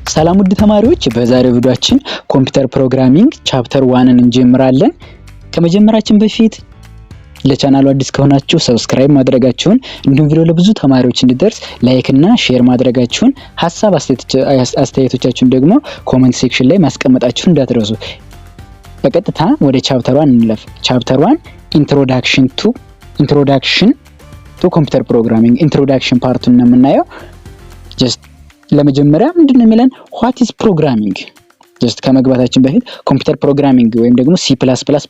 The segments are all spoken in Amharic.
ሰላም ውድ ተማሪዎች በዛሬው ቪዲዮአችን ኮምፒውተር ፕሮግራሚንግ ቻፕተር 1ን እንጀምራለን። ከመጀመራችን በፊት ለቻናሉ አዲስ ከሆናችሁ ሰብስክራይብ ማድረጋችሁን እንዲሁም ቪዲዮ ለብዙ ተማሪዎች እንዲደርስ ላይክ እና ሼር ማድረጋችሁን ሐሳብ አስተያየቶቻችሁን ደግሞ ኮሜንት ሴክሽን ላይ ማስቀመጣችሁን እንዳትረሱ። በቀጥታ ወደ ቻፕተር 1 እንለፍ። ቻፕተር 1 ኢንትሮዳክሽን ቱ ኮምፒውተር ፕሮግራሚንግ ኢንትሮዳክሽን ፓርቱን ነው የምናየው። ጀስት ለመጀመሪያ ምንድነው የሚለን what is programming ጀስት ከመግባታችን በፊት ኮምፒውተር ፕሮግራሚንግ ወይም ደግሞ C++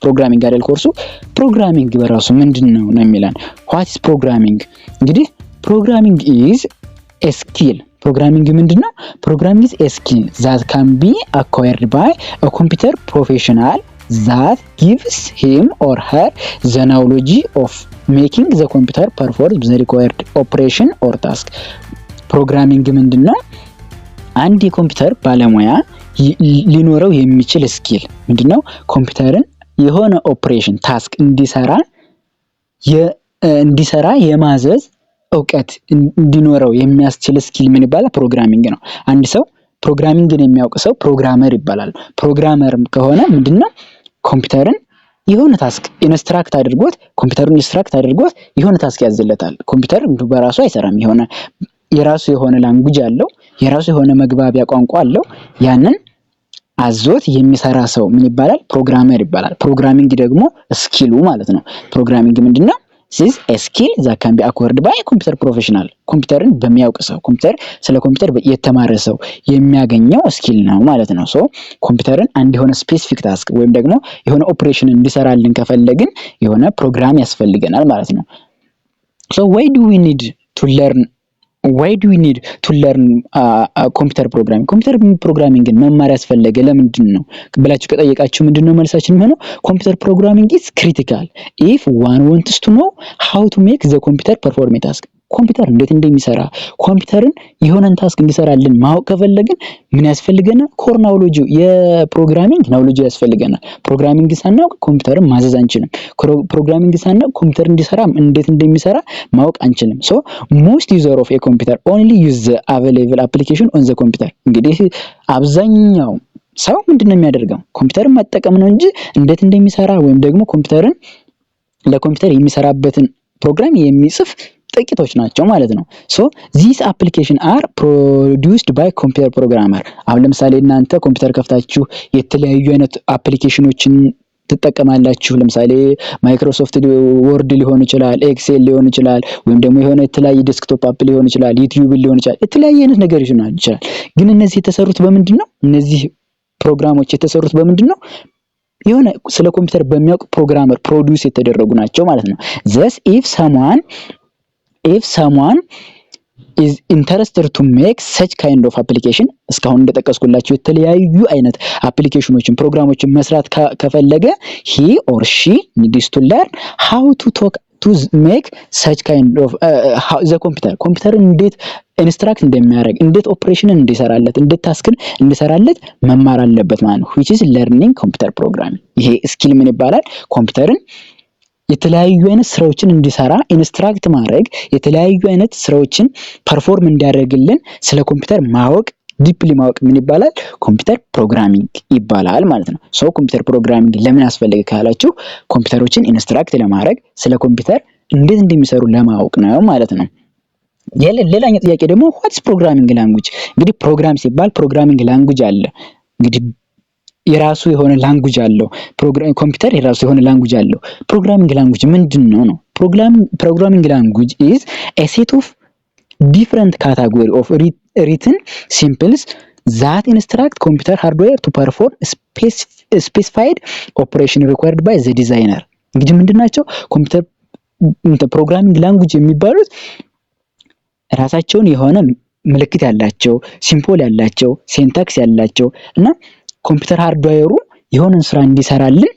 ፕሮግራሚንግ አይደል ኮርሱ ፕሮግራሚንግ በራሱ ምንድነው ነው የሚለን what is programming እንግዲህ programming is a skill programming ምንድነው programming is a skill that can be acquired by a computer professional that gives him or her the knowledge of making the computer perform the required operation or task ፕሮግራሚንግ ምንድነው? አንድ የኮምፒውተር ባለሙያ ሊኖረው የሚችል ስኪል ምንድነው? ኮምፒውተርን የሆነ ኦፕሬሽን ታስክ እንዲሰራ የማዘዝ ዕውቀት እንዲኖረው የሚያስችል ስኪል ምን ይባላል? ፕሮግራሚንግ ነው። አንድ ሰው ፕሮግራሚንግን የሚያውቅ ሰው ፕሮግራመር ይባላል። ፕሮግራመርም ከሆነ ምንድነው? ኮምፒውተርን የሆነ ታስክ ኢንስትራክት አድርጎት የሆነ ታስክ ያዝለታል። ኮምፒውተር በራሱ አይሰራም። የራሱ የሆነ ላንጉጅ አለው፣ የራሱ የሆነ መግባቢያ ቋንቋ አለው። ያንን አዞት የሚሰራ ሰው ምን ይባላል? ፕሮግራመር ይባላል። ፕሮግራሚንግ ደግሞ ስኪሉ ማለት ነው። ፕሮግራሚንግ ምንድነው? this is a skill that can be acquired by a computer professional ኮምፒውተርን በሚያውቅ ሰው ስለ ኮምፒውተር የተማረ ሰው የሚያገኘው ስኪል ነው ማለት ነው። ሶ ኮምፒውተርን አንድ የሆነ ስፔሲፊክ ታስክ ወይም ደግሞ የሆነ ኦፕሬሽን እንዲሰራልን ከፈለግን የሆነ ፕሮግራም ያስፈልገናል ማለት ነው። so why do we need to learn ኮምፒውተር ፕሮግራሚንግ? ኮምፒውተር ፕሮግራሚንግን መማር ያስፈልገ ለምንድን ነው ብላችሁ ከጠየቃችሁ ምንድነው መልሳችን የሚሆነው? ኮምፒውተር ፕሮግራሚንግ is critical if one wants to know how to make the computer perform a task ኮምፒውተር እንዴት እንደሚሰራ ኮምፒውተርን የሆነን ታስክ እንዲሰራልን ማወቅ ከፈለግን ምን ያስፈልገናል? ኮር ናውሌጅ የፕሮግራሚንግ ናውሌጅ ያስፈልገናል። ፕሮግራሚንግ ሳናውቅ ኮምፒውተርን ማዘዝ አንችልም። ፕሮግራሚንግ ሳናውቅ ኮምፒውተር እንዲሰራ እንዴት እንደሚሰራ ማወቅ አንችልም። ሶ most user of a computer only use the available application on the computer እንግዲህ አብዛኛው ሰው ምንድነው የሚያደርገው? ኮምፒውተርን መጠቀም ነው እንጂ እንዴት እንደሚሰራ ወይም ደግሞ ኮምፒውተርን ለኮምፒውተር የሚሰራበትን ፕሮግራም የሚጽፍ ጥቂቶች ናቸው ማለት ነው። ሶ these application are produced by computer programmer አሁን ለምሳሌ እናንተ ኮምፒውተር ከፍታችሁ የተለያዩ አይነት አፕሊኬሽኖችን ትጠቀማላችሁ። ለምሳሌ ማይክሮሶፍት ወርድ ሊሆን ይችላል፣ ኤክሴል ሊሆን ይችላል፣ ወይም ደግሞ የሆነ የተለያየ ዴስክቶፕ አፕ ሊሆን ይችላል፣ ዩቲዩብ ሊሆን ይችላል፣ የተለያየ አይነት ነገር ይችላል። ግን እነዚህ የተሰሩት በምንድነው? እነዚህ ፕሮግራሞች የተሰሩት በምንድነው? የሆነ ስለ ኮምፒውተር በሚያውቅ ፕሮግራመር ፕሮዲዩስ የተደረጉ ናቸው ማለት ነው። thus if someone is interested to make such kind of application እስካሁን እንደጠቀስኩላችሁ የተለያዩ አይነት አፕሊኬሽኖችን ፕሮግራሞችን መስራት ከፈለገ he or she needs to learn how to talk to make such kind of the computer እንዴት ኢንስትራክት እንደሚያደርግ እንዴት ኦፕሬሽንን እንዲሰራለት እንዴት ታስክን እንዲሰራለት መማር አለበት ማለት ነው። which is learning computer programming ይሄ ስኪል ምን ይባላል? ኮምፒውተርን የተለያዩ አይነት ስራዎችን እንዲሰራ ኢንስትራክት ማድረግ የተለያዩ አይነት ስራዎችን ፐርፎርም እንዲያደርግልን ስለ ኮምፒውተር ማወቅ ዲፕሊ ማወቅ ምን ይባላል? ኮምፒውተር ፕሮግራሚንግ ይባላል ማለት ነው። ሶ ኮምፒውተር ፕሮግራሚንግ ለምን አስፈለገ ካላችሁ ኮምፒውተሮችን ኢንስትራክት ለማድረግ ስለ ኮምፒውተር እንዴት እንደሚሰሩ ለማወቅ ነው ማለት ነው። ሌላኛው ጥያቄ ደግሞ what's programming language እንግዲህ ፕሮግራም ሲባል ፕሮግራሚንግ ላንጉጅ አለ። እንግዲህ የራሱ የሆነ ላንጉጅ አለው። ኮምፒውተር የራሱ የሆነ ላንጉጅ አለው። ፕሮግራሚንግ ላንጉጅ ምንድነው ነው? ፕሮግራሚንግ ላንጉጅ is a set of different category of written symbols that instruct computer hardware to perform specified operation required by the designer እንግዲህ ምንድናቸው? ኮምፒውተር ፕሮግራሚንግ ላንጉጅ የሚባሉት ራሳቸውን የሆነ ምልክት ያላቸው ሲምቦል ያላቸው ሲንታክስ ያላቸው እና ኮምፒውተር ሃርድዌሩ የሆነን ስራ እንዲሰራልን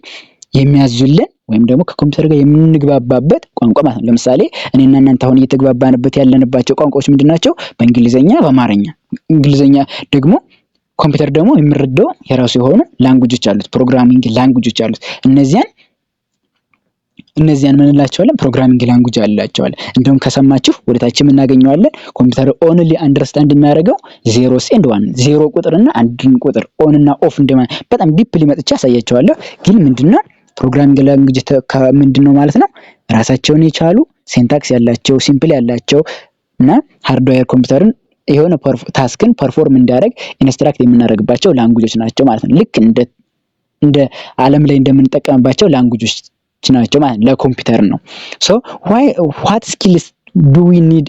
የሚያዙልን ወይም ደግሞ ከኮምፒውተር ጋር የምንግባባበት ቋንቋ ማለት ነው። ለምሳሌ እኔና እናንተ አሁን እየተግባባንበት ያለንባቸው ቋንቋዎች ምንድናቸው? በእንግሊዘኛ፣ በአማርኛ። እንግሊዘኛ ደግሞ ኮምፒውተር ደግሞ የሚረዳው የራሱ የሆኑ ላንጉጆች አሉት፣ ፕሮግራሚንግ ላንጉጆች አሉት። እነዚያን እነዚያን ምን እንላቸዋለን? ፕሮግራሚንግ ላንጉጅ አላቸዋል። እንደውም ከሰማችሁ ወደታች እናገኘዋለን። ኮምፒውተር ኦንሊ አንደርስታንድ የሚያደርገው ዜሮስ ኤንድ ዋን፣ ዜሮ ቁጥርና አንድን ቁጥር ኦን እና ኦፍ እንደማለት በጣም ዲፕሊ መጥቻ ያሳያቸዋለሁ። ግን ምንድነው ፕሮግራሚንግ ላንጉጅ ምንድነው ማለት ነው? ራሳቸውን የቻሉ ሴንታክስ ያላቸው ሲምፕል ያላቸው እና ሃርድዌር ኮምፒውተርን የሆነ ታስክን ፐርፎርም እንዲያደርግ ኢንስትራክት የምናደርግባቸው ላንጉጆች ናቸው ማለት ነው። ልክ እንደ ዓለም ላይ እንደምንጠቀምባቸው ላንጉጆች ናቸው ማለት ለኮምፒውተር ነው። ሶ what skills do we need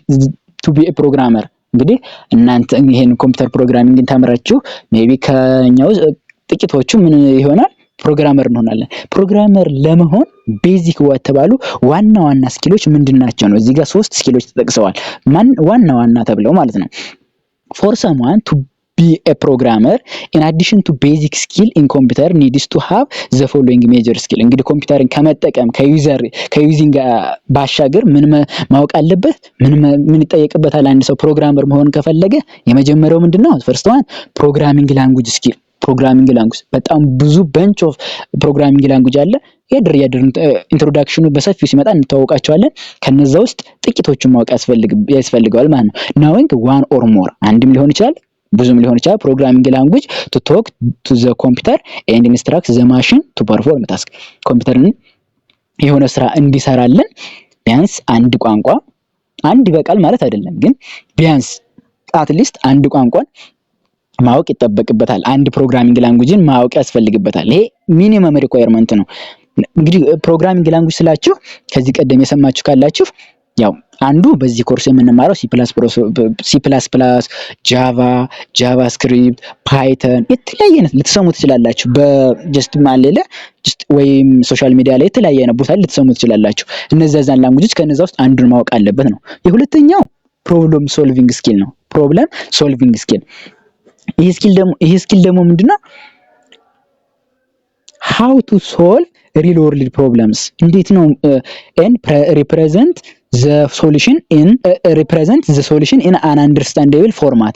to be a programmer? እንግዲህ እናንተ ይሄን ኮምፒውተር ፕሮግራሚንግን ተምራችሁ ሜቢ ከኛው ጥቂቶቹ ምን ይሆናል ፕሮግራመር እንሆናለን። ፕሮግራመር ለመሆን ቤዚክ የተባሉ ዋና ዋና ስኪሎች ምንድናቸው ነው? እዚህ ጋር 3 ስኪሎች ተጠቅሰዋል። ዋና ተብለው ማለት ነው። for someone to be a programmer in addition to basic skill in computer needs to have the following major skill. እንግዲህ ኮምፒውተርን ከመጠቀም ከዩዚንግ ባሻገር ምን ማወቅ አለበት? ምን ይጠየቅበታል? አንድ ሰው ፕሮግራመር መሆን ከፈለገ የመጀመሪያው ምንድነው? ፈርስት ዋን ፕሮግራሚንግ ላንጉጅ ስኪል። ፕሮግራሚንግ ላንጉጅ በጣም ብዙ በንች ኦፍ ፕሮግራሚንግ ላንጉጅ አለ። የድር ኢንትሮዳክሽኑ በሰፊው ሲመጣ እንተዋወቃቸዋለን። ከነዛ ውስጥ ጥቂቶቹን ማወቅ ያስፈልገዋል ማለት ነው። ናዊንግ ዋን ኦር ሞር፣ አንድም ሊሆን ይችላል ብዙም ሊሆን ይችላል። ፕሮግራሚንግ ላንጉጅ ቱ ቶክ ቱ ዘ ኮምፒውተር ኤንድ ኢንስትራክት ዘ ማሽን ቱ ፐርፎርም ታስክ። ኮምፒውተርን የሆነ ስራ እንዲሰራልን ቢያንስ አንድ ቋንቋ፣ አንድ ይበቃል ማለት አይደለም፣ ግን ቢያንስ አትሊስት አንድ ቋንቋን ማወቅ ይጠበቅበታል። አንድ ፕሮግራሚንግ ላንጉጅን ማወቅ ያስፈልግበታል። ይሄ ሚኒመም ሪኳየርመንት ነው። እንግዲህ ፕሮግራሚንግ ላንጉጅ ስላችሁ ከዚህ ቀደም የሰማችሁ ካላችሁ ያው አንዱ በዚህ ኮርስ የምንማረው C++፣ ጃቫስክሪፕት፣ ፓይተን የተለያየ አይነት ልትሰሙ ትችላላችሁ። በጀስት ማለለ ወይም ሶሻል ሚዲያ ላይ የተለያየ አይነት ቦታ ልትሰሙ ትችላላችሁ። እነዛን ላንጉጆች ከነዛ ውስጥ አንዱን ማወቅ አለበት ነው። የሁለተኛው ፕሮብለም ሶልቪንግ ስኪል ነው። ፕሮብለም ሶልቪንግ ስኪል ይሄ ስኪል ደግሞ ምንድነው? how to solve real world problems። እንዴት ነው and represent the solution in an understandable format።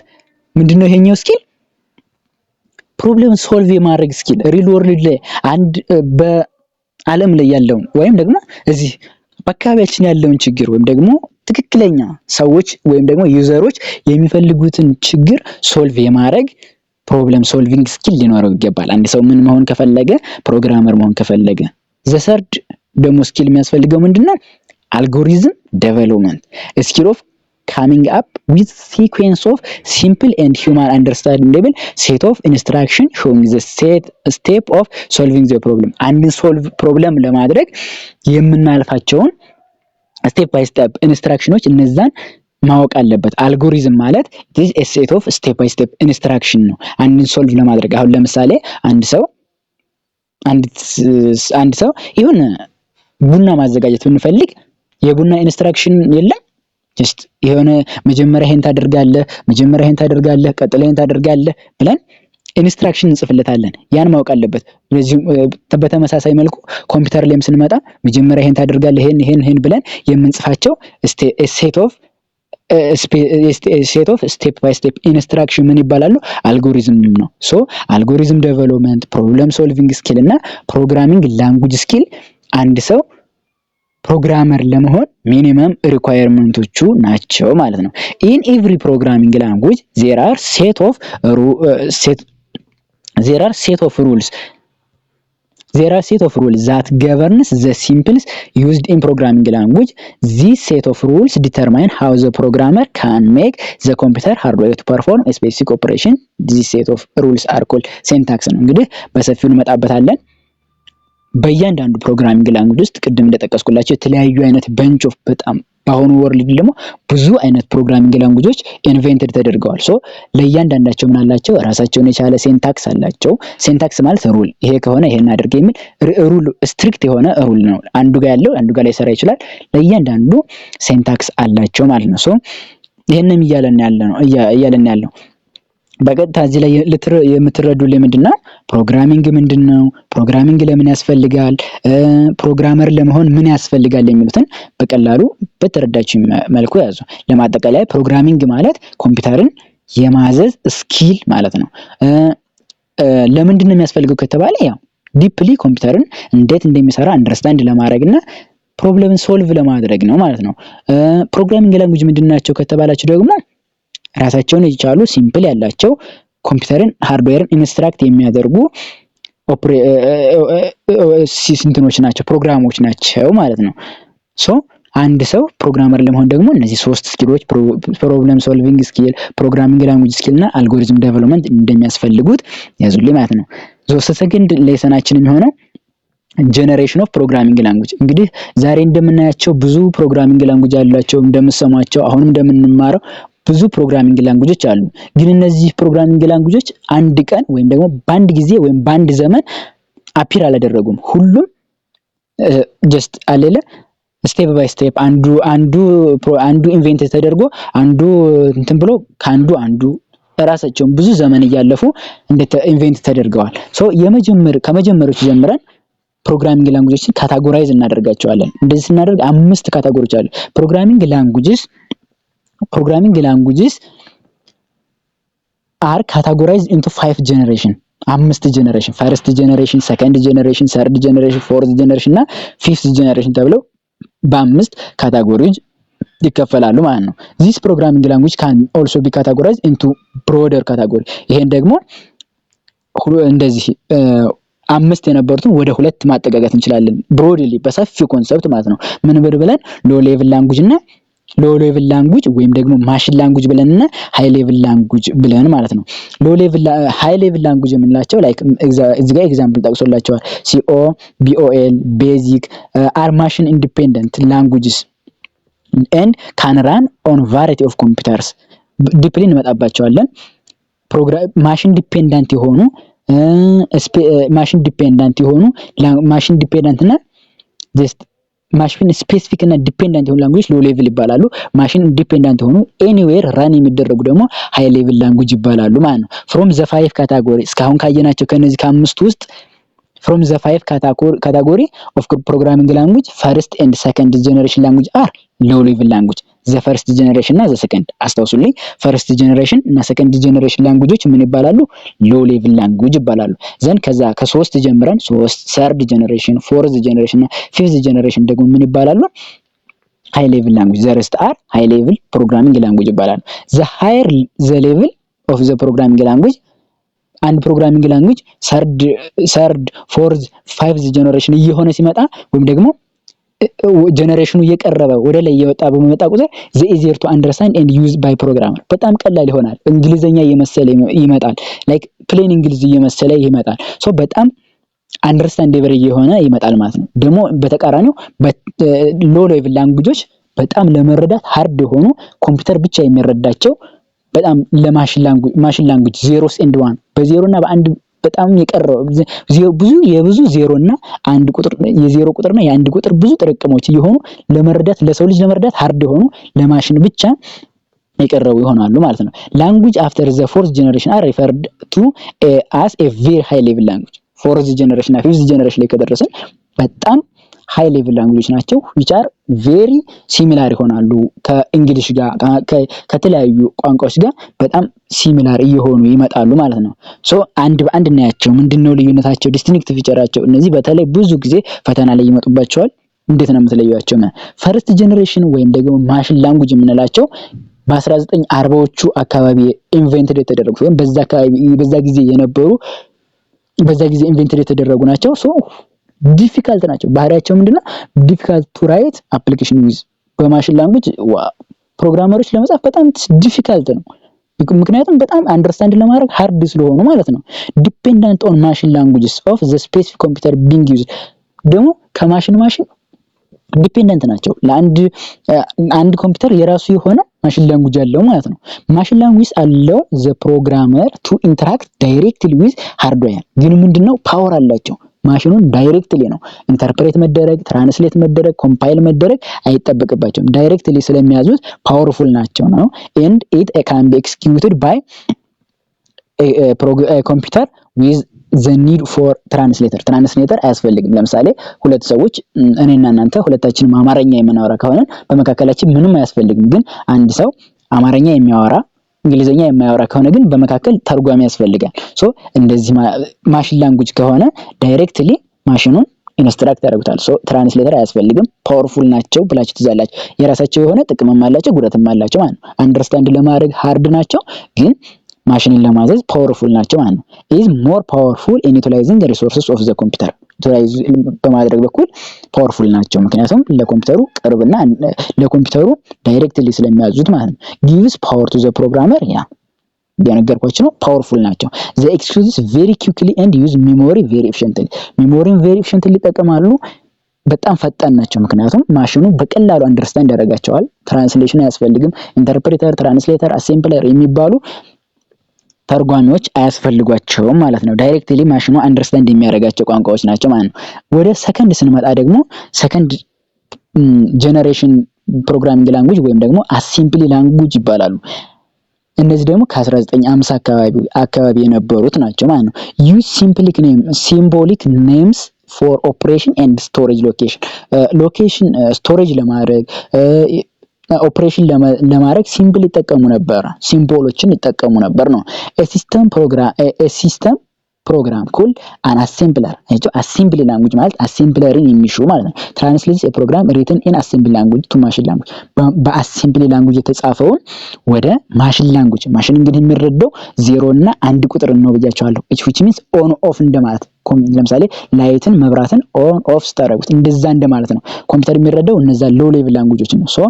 ምንድነው ይሄኛው ስኪል? ፕሮብለም ሶልቭ የማድረግ ስኪል ሪል ወርልድ ላይ አንድ በዓለም ላይ ያለውን ወይም ደግሞ እዚህ በአካባቢያችን ያለውን ችግር ወይም ደግሞ ትክክለኛ ሰዎች ወይም ደግሞ ዩዘሮች የሚፈልጉትን ችግር ሶልቭ የማድረግ ፕሮብለም ሶልቪንግ ስኪል ሊኖረው ይገባል። አንድ ሰው ምን መሆን ከፈለገ ፕሮግራመር መሆን ከፈለገ። ዘ ሰርድ ደግሞ ስኪል የሚያስፈልገው ምንድነው? አልጎሪዝም ዴቨሎፕመንት ስኪል ኦፍ coming up with sequence of simple and human understandable set of instruction showing the step of solving the problem። አንድን ሶልቭ ፕሮብለም ለማድረግ የምናልፋቸውን ስቴፕ ባይ ስቴፕ ኢንስትራክሽኖች እነዛን ማወቅ አለበት። አልጎሪዝም ማለት it is a set of step by step instruction ነው አንድን ሶልቭ ለማድረግ። አሁን ለምሳሌ አንድ ሰው ይሁን ቡና ማዘጋጀት ብንፈልግ የቡና ኢንስትራክሽን የለም። ጀስት የሆነ መጀመሪያ ይሄን ታደርጋለህ፣ ቀጥሎ ይሄን ታደርጋለህ ብለን ኢንስትራክሽን እንጽፍለታለን። ያን ማወቅ አለበት። ስለዚህ በተመሳሳይ መልኩ ኮምፒውተር ላይም ስንመጣ መጀመሪያ ይሄን ታደርጋለህ፣ ይሄን ብለን የምንጽፋቸው ሴት ኦፍ ስቴፕ ባይ ስቴፕ ኢንስትራክሽን ምን ይባላሉ? አልጎሪዝም ነው። ሶ አልጎሪዝም ዴቨሎፕመንት፣ ፕሮብለም ሶልቪንግ ስኪል እና ፕሮግራሚንግ ላንጉጅ ስኪል አንድ ሰው ፕሮግራመር ለመሆን ሚኒመም ሪኳየርመንቶቹ ናቸው ማለት ነው። ኢን ኤቭሪ ፕሮግራሚንግ ላንጉጅ there are set of rules that governs the symbols used in programming language. These set of rules determine how the programmer can make the computer hardware to perform a specific operation. These set of rules are called syntax ነው። እንግዲህ በሰፊው እንመጣበታለን። በእያንዳንዱ ፕሮግራሚንግ ላንጉጅ ውስጥ ቅድም እንደጠቀስኩላችሁ የተለያዩ አይነት በንች ኦፍ በጣም በአሁኑ ወርልድ ደግሞ ብዙ አይነት ፕሮግራሚንግ ላንጉጆች ኢንቨንትድ ተደርገዋል። ሶ ለእያንዳንዳቸው ምን አላቸው? ራሳቸውን የቻለ ሴንታክስ አላቸው። ሴንታክስ ማለት ሩል፣ ይሄ ከሆነ ይሄን አድርግ የሚል ሩል፣ ስትሪክት የሆነ ሩል ነው። አንዱ ጋር ያለው አንዱ ጋር ላይ ሰራ ይችላል። ለእያንዳንዱ ሴንታክስ አላቸው ማለት ነው። ሶ ይሄንም እያለን ያለው በቀጥታ እዚህ ላይ የምትረዱልኝ ምንድነው? ፕሮግራሚንግ ምንድነው? ፕሮግራሚንግ ለምን ያስፈልጋል? ፕሮግራመር ለመሆን ምን ያስፈልጋል? የሚሉትን በቀላሉ በተረዳችሁ መልኩ ያዙ። ለማጠቃለያ ፕሮግራሚንግ ማለት ኮምፒውተርን የማዘዝ ስኪል ማለት ነው። ለምንድን ነው የሚያስፈልገው ከተባለ ያው ዲፕሊ ኮምፒውተርን እንዴት እንደሚሰራ አንደርስታንድ ለማድረግና ፕሮብለምን ሶልቭ ለማድረግ ነው ማለት ነው። ፕሮግራሚንግ ላንጉጅ ምንድናቸው ከተባላችሁ ደግሞ ራሳቸውን የቻሉ ሲምፕል ያላቸው ኮምፒውተርን ሃርድዌርን ኢንስትራክት የሚያደርጉ ሲስተሞች ናቸው ፕሮግራሞች ናቸው ማለት ነው። ሶ አንድ ሰው ፕሮግራመር ለመሆን ደግሞ እነዚህ ሶስት ስኪሎች ፕሮብለም ሶልቪንግ ስኪል፣ ፕሮግራሚንግ ላንጉጅ ስኪል እና አልጎሪዝም ዴቨሎፕመንት እንደሚያስፈልጉት ያዙልኝ ማለት ነው። ሰከንድ ሌሰናችን የሚሆነው ጀነሬሽን ኦፍ ፕሮግራሚንግ ላንጉጅ። እንግዲህ ዛሬ እንደምናያቸው ብዙ ፕሮግራሚንግ ላንጉጅ ያላቸው እንደምሰማቸው አሁንም እንደምንማረው ብዙ ፕሮግራሚንግ ላንጉጆች አሉ። ግን እነዚህ ፕሮግራሚንግ ላንጉጆች አንድ ቀን ወይም ደግሞ በአንድ ጊዜ ወይም በአንድ ዘመን አፒር አላደረጉም። ሁሉም ጀስት አለለ ስቴፕ ባይ ስቴፕ አንዱ ኢንቨንት ተደርጎ አንዱ እንትን ብሎ አንዱ ራሳቸውን ብዙ ዘመን እያለፉ ኢንቨንት ተደርገዋል። ሶ ከመጀመሪያዎቹ ጀምረን ፕሮግራሚንግ ላንጉጆችን ካታጎራይዝ እናደርጋቸዋለን። እንደዚህ ስናደርግ 5 ካታጎሪዎች አሉ። ፕሮግራሚንግ ላንጉጅስ are categorized into 5 generation 5 generation first generation second generation third generation fourth generation እና fifth generation ተብለው በ5 ካታጎሪዎች ይከፈላሉ ማለት ነው። this programming language can also be categorized into broader category። ይሄን ደግሞ እንደዚህ 5 የነበሩትን ወደ 2 ማጠጋጋት እንችላለን። broadly በሰፊው ኮንሰፕት ማለት ነው። ምን ብለን low level language እና ሎ ሌቭል ላንጉጅ ወይም ደግሞ ማሽን ላንጉጅ ብለንና ሃይ ሌቭል ላንጉጅ ብለን ማለት ነው። ሃይ ሌቭል ላንጉጅ የምንላቸው ላይክ እዚህ ጋር ኤግዛምፕል ጠቅሶላቸዋል። ሲኦ ቢኦኤል ቤዚክ አር ማሽን ኢንዲፔንደንት ላንጉጅስ ኤንድ ካን ራን ኦን ቫራይቲ ኦፍ ኮምፒውተርስ። ዲፕሊን እንመጣባቸዋለን። ማሽን ዲፔንደንት የሆኑ ማሽን ዲፔንደንት እና ጀስት ማሽን ስፔሲፊክ እና ዲፔንደንት የሆኑ ላንጉጆች ሎ ሌቭል ይባላሉ። ማሽን ዲፔንደንት የሆኑ ኤኒዌር ራን የሚደረጉ ደግሞ ሃይ ሌቭል ላንጉጅ ይባላሉ ማለት ነው። ፍሮም ዘ 5 ካታጎሪ እስካሁን ካየናቸው ከነዚህ ከአምስቱ ውስጥ ፍሮም ዘ 5 ካታጎሪ ኦፍ ፕሮግራሚንግ ላንጉጅ ፈርስት ኤንድ ሰከንድ ጀነሬሽን ላንጉጅ አር ሎ ሌቭል ላንጉጅ። ዘ ፈርስት ጀነሬሽን እና ዘ ሰከንድ አስታውሱልኝ። ፈርስት ጀነሬሽን እና ሰከንድ ጀነሬሽን ላንጉጆች ምን ይባላሉ? ሎ ሌቭል ላንጉጅ ይባላሉ። ዘን ከዛ ከ3 ጀምረን ሰርድ ጀነሬሽን ፎርዝ ጀነሬሽን እና ፊፍዝ ጀነሬሽን ደግሞ ምን ይባላሉ? ሃይ ሌቭል ላንጉጅ። ዘ ሬስት አር ሃይ ሌቭል ፕሮግራሚንግ ላንጉጅ ይባላሉ። ዘ ሃየር ዘ ሌቭል ኦፍ ዘ ፕሮግራሚንግ ላንጉጅ አንድ ፕሮግራሚንግ ላንጉጅ ሰርድ ፎርዝ ፋይቭዝ ጀነሬሽን እየሆነ ሲመጣ ወይም ደግሞ ጀነሬሽኑ እየቀረበ ወደ ላይ እየወጣ በመጣ ቁጥር ዘ ኢዚየር ቱ አንደርስታንድ ኤንድ ዩዝ ባይ ፕሮግራመር በጣም ቀላል ይሆናል። እንግሊዘኛ እየመሰለ ይመጣል። ላይክ ፕሌን እንግሊዝ እየመሰለ ይመጣል። ሶ በጣም አንደርስታንዴብል እየሆነ ይመጣል ማለት ነው። ደግሞ በተቃራኒው ሎ ሌቭል ላንጉጆች በጣም ለመረዳት ሃርድ የሆኑ ኮምፒውተር ብቻ የሚረዳቸው በጣም ለማሽን ላንጉጅ ዜሮስ ኤንድ ዋን በዜሮ እና በአንድ በጣም የቀረው የብዙ ዜሮ እና አንድ ቁጥር የዜሮ ቁጥርና የአንድ ቁጥር ብዙ ጥርቅሞች የሆኑ ለመረዳት ለሰው ልጅ ለመረዳት ሃርድ የሆኑ ለማሽን ብቻ የቀረቡ ይሆናሉ ማለት ነው። ላንጉጅ አፍተር ዘ ፎርዝ ጀነሬሽን አር ሪፈርድ ቱ አስ ኤ ቬሪ ሃይ ሌቭል ላንጉጅ። ፎርዝ ጀነሬሽን እና ፊፍዝ ጀነሬሽን ላይ ከደረሰን በጣም ሃይ ሌቭል ላንጉጆች ናቸው። which are very similar ይሆናሉ ከእንግሊሽ ጋር ከተለያዩ ቋንቋዎች ጋር በጣም ሲሚላር እየሆኑ ይመጣሉ ማለት ነው። ሶ አንድ በአንድ እናያቸው። ምንድነው ልዩነታቸው? ዲስቲንክት ፊቸራቸው። እነዚህ በተለይ ብዙ ጊዜ ፈተና ላይ ይመጡባቸዋል። እንዴት ነው የምትለዩዋቸው? ፈርስት ጀነሬሽን ወይም ደግሞ ማሽን ላንጉጅ የምንላቸው በ1940ዎቹ አካባቢ ኢንቨንትድ የተደረጉ ወይም በዛ ጊዜ ኢንቨንትድ የተደረጉ ናቸው። ሶ ዲፊካልት ናቸው። ባህሪያቸው ምንድነው? ዲፊካልት ቱ ራይት አፕሊኬሽን ዊዝ። በማሽን ላንጉጅ ፕሮግራመሮች ለመጻፍ በጣም ዲፊካልት ነው። ምክንያቱም በጣም አንደርስታንድ ለማድረግ ሃርድ ስለሆኑ ማለት ነው። ዲፔንደንት ኦን ማሽን ላንጉጅስ ኦፍ ዘ ስፔሲፊክ ኮምፒውተር ቢንግ ዩዝ ደግሞ ከማሽን ዲፔንደንት ናቸው። አንድ ኮምፒውተር የራሱ የሆነ ማሽን ላንጉጅ አለው ማለት ነው። ማሽን ላንጉጅ አለው ዘ ፕሮግራመር ቱ ኢንተራክት ዳይሬክትሊ ዊዝ ሃርድዌር። ግን ምንድነው ፓወር አላቸው። ማሽኑን ዳይሬክትሊ ነው ኢንተርፕሬት መደረግ፣ ትራንስሌት መደረግ፣ ኮምፓይል መደረግ አይጠበቅባቸውም። ዳይሬክትሊ ስለሚያዙት ፓወርፉል ናቸው ነው። and it can be executed by a computer with the need for ትራንስሌተር አያስፈልግም። ለምሳሌ ሁለት ሰዎች እኔና እናንተ ሁለታችንም አማርኛ የምናወራ ከሆነ በመካከላችን ምንም አያስፈልግም። ግን አንድ ሰው አማርኛ የሚያወራ እንግሊዘኛ የማያወራ ከሆነ ግን በመካከል ተርጓሚ ያስፈልጋል። ሶ እንደዚህ ማሽን ላንጉጅ ከሆነ ዳይሬክትሊ ማሽኑን ኢንስትራክት ያደርጉታል። ሶ ትራንስሌተር አያስፈልግም። ፓወርፉል ናቸው ብላችሁ ትይዛላችሁ። የራሳቸው የሆነ ጥቅምም አላቸው ጉዳትም አላቸው ማለት ነው። አንደርስታንድ ለማድረግ ሃርድ ናቸው፣ ግን ማሽንን ለማዘዝ ፓወርፉል ናቸው ማለት ነው። ኢዝ ሞር ፓወርፉል ኢን ዩቲላይዚንግ ሪሶርስስ ኦፍ ዘ ኮምፒውተር ዩቲላይዝ በማድረግ በኩል ፓወርፉል ናቸው። ምክንያቱም ለኮምፒውተሩ ቅርብና ለኮምፒውተሩ ዳይሬክትሊ ስለሚያዙት ማለት ነው። ጊቭስ ፓወር ቱ ዘ ፕሮግራመር ያነገርኳችሁ ነው። ፓወርፉል ናቸው። ዘ ኤክስኪዩዝስ ቬሪ ኩዊክሊ ኤንድ ዩዝ ሜሞሪ ቬሪ ኤፊሽንትሊ ሜሞሪን ቬሪ ኤፊሽንትሊ ይጠቀማሉ። በጣም ፈጣን ናቸው። ምክንያቱም ማሽኑ በቀላሉ አንደርስታንድ ያደርጋቸዋል። ትራንስሌሽን አያስፈልግም። ኢንተርፕሬተር፣ ትራንስሌተር፣ አሴምብለር የሚባሉ ተርጓሚዎች አያስፈልጓቸውም ማለት ነው። ዳይሬክትሊ ማሽኑ አንደርስታንድ የሚያደርጋቸው ቋንቋዎች ናቸው ማለት ነው። ወደ ሰከንድ ስንመጣ ደግሞ ሰከንድ ጀነሬሽን ፕሮግራሚንግ ላንጉጅ ወይም ደግሞ አሴምብሊ ላንጉጅ ይባላሉ። እነዚህ ደግሞ ከ1950 አካባቢ የነበሩት ናቸው ማለት ነው። ዩዝ ሲምቦሊክ ኔምስ ፎር ኦፕሬሽን ኤንድ ስቶሬጅ ሎኬሽን ስቶሬጅ ለማድረግ ኦፕሬሽን ለማድረግ ሲምቦል ይጠቀሙ ነበር። ሲምቦሎችን ይጠቀሙ ነበር ነው። ሲስተም ፕሮግራም ኩል አን አሴምብለር አሴምብሊ ላንጉጅ ማለት አሴምብለርን የሚሹ ማለት ነው። ትራንስሌትስ ፕሮግራም ሪትን ኢን አሴምብሊ ላንጉጅ ቱ ማሽን ላንጉጅ በአሴምብሊ ላንጉጅ የተጻፈውን ወደ ማሽን ላንጉጅ። ማሽን እንግዲህ የሚረዳው 0 እና 1 ቁጥር ነው ብያቸዋለሁ። which means ኦን ኦፍ እንደማለት። ለምሳሌ ላይትን መብራትን ኦን ኦፍ ስታረጉት እንደዛ እንደማለት ነው። ኮምፒውተር የሚረዳው እነዛ ሎው ሌቭል ላንጉጆች ነው። ሶ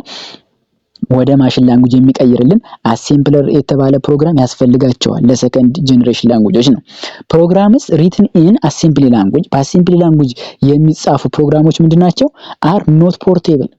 ወደ ማሽን ላንጉጅ የሚቀይርልን አሴምብለር የተባለ ፕሮግራም ያስፈልጋቸዋል። ለሰከንድ ጀነሬሽን ላንጉጆች ነው። ፕሮግራምስ ሪትን ኢን አሴምብሊ ላንጉጅ በአሴምብሊ ላንጉጅ የሚጻፉ ፕሮግራሞች ምንድናቸው? አር ኖት